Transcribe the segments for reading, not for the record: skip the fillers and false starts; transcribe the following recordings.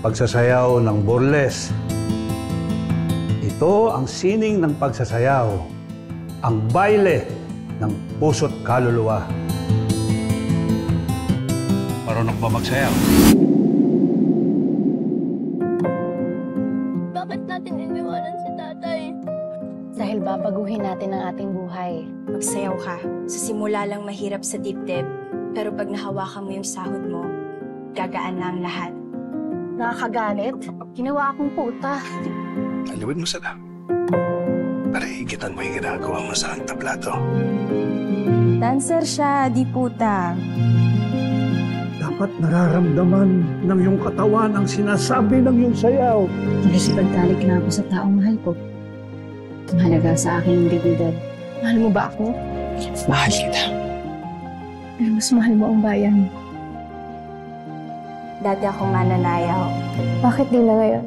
pagsasayaw ng burles. Ito ang sining ng pagsasayaw, ang baile ng puso't kaluluwa. Marunong ba magsayaw? Bakit natin iniwanan si tatay? Dahil babaguhin natin ang ating buhay. Magsayaw ka. Sa simula lang mahirap sa dibdib, pero pag nahawakan mo yung sahod mo, gagaan na ang lahat. Nakakagalit? Ginawa akong puta. Aliwin mo sila. Para higitan mo yung ginagawa mo sa entablado. Dancer siya, di puta. Dapat nararamdaman ng iyong katawan ang sinasabi ng iyong sayaw. Nakikipagtalik na ako sa taong mahal ko. Mahalaga sa akin ang dignidad. Mahal mo ba ako? Mahal kita. Pero mas mahal mo ang bayan. Dati akong mananayaw. Bakit di na ngayon?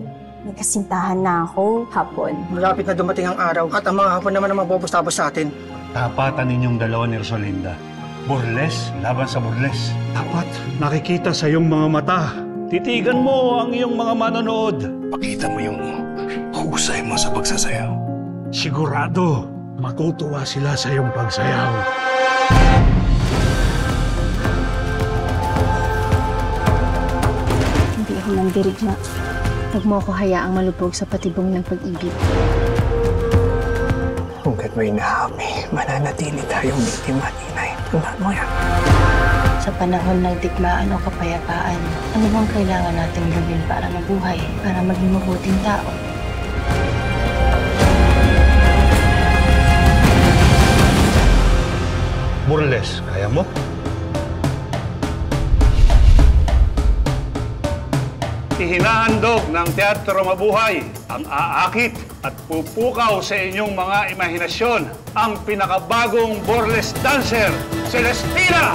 May kasintahan na ako, hapon. Malapit na dumating ang araw at ang mga hapon naman ang magbubustabos sa atin. Tapatan ninyong dalawa ni Rosalinda. Burles laban sa burles. Dapat nakikita sa iyong mga mata. Titigan mo ang iyong mga manonood. Pakita mo yung husay mo sa pagsasayaw. Sigurado, matutuwa sila sa iyong pagsayaw. Hindi ako nandirig na. Huwag mo ako hayaang malubog sa patibong ng pag-ibig. Hanggat may nahami, mananatili tayong biktima, inay. Tandaan mo yan. Sa panahon ng digmaan o kapayapaan, ano bang kailangan nating gawin para mabuhay, para maging mabuting tao? Burles, kaya mo? Ihinahandog ng Teatro Mabuhay ang aakit at pupukaw sa inyong mga imahinasyon ang pinakabagong burlesque dancer, Celestina!